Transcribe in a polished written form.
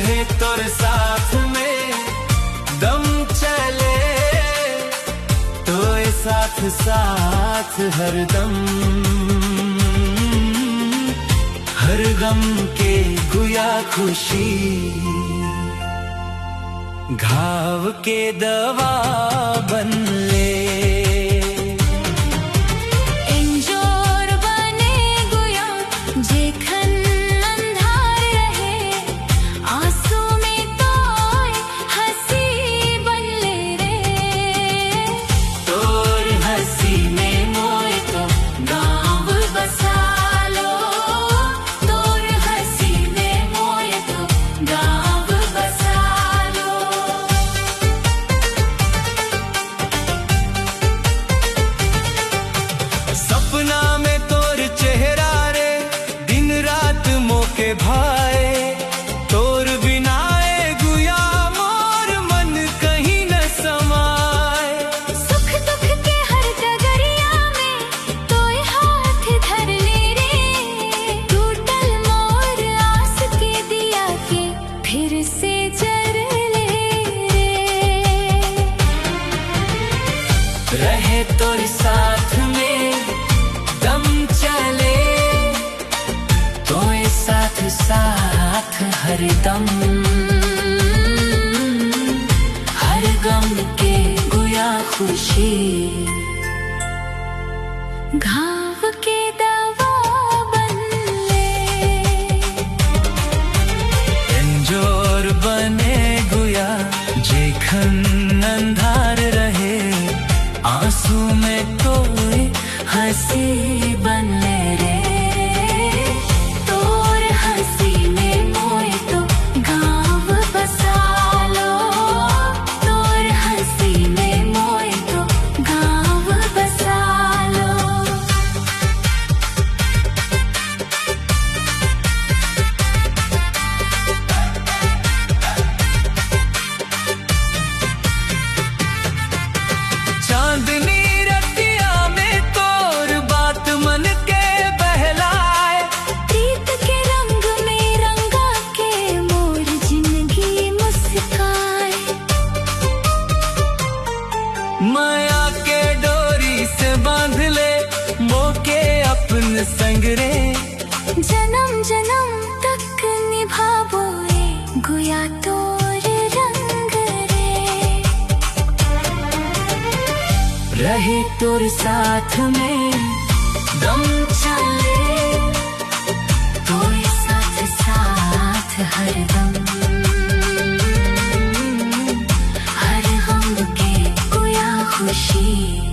रहे तोर साथ में दम चले, तोए साथ साथ हरदम, हर गम के गुया खुशी, घाव के दवा बन ले। भाए तोर बिनाए गुया मोर मन कहीं न समाए, सुख दुख के हर डगरिया में तोय हाथ धर ले रे, टूटल मोर आस के दिया के फिर से जर ले रे। रहे तोर साथ में दम चले, तोए साथ साथ हरदम, हर गम के गुया खुशी, घाव के दवा बन ले। अंजोर बने गुया जेखन अंधार रहे, आंसू में तोए हंसी बन ले रे। चांदनी रतिया में तोर बात मन के बहलाए, प्रीत के रंग में रंगा के मोर जिंदगी मुस्काए, माया के डोरी से बांध ले मोके अपन संग रे, जन्म जन्म तक निभावोए गुया तोर रंग रे। रहे तोर साथ में दम चले, तोय साथ साथ हरदम, हर गम के गुया खुशी।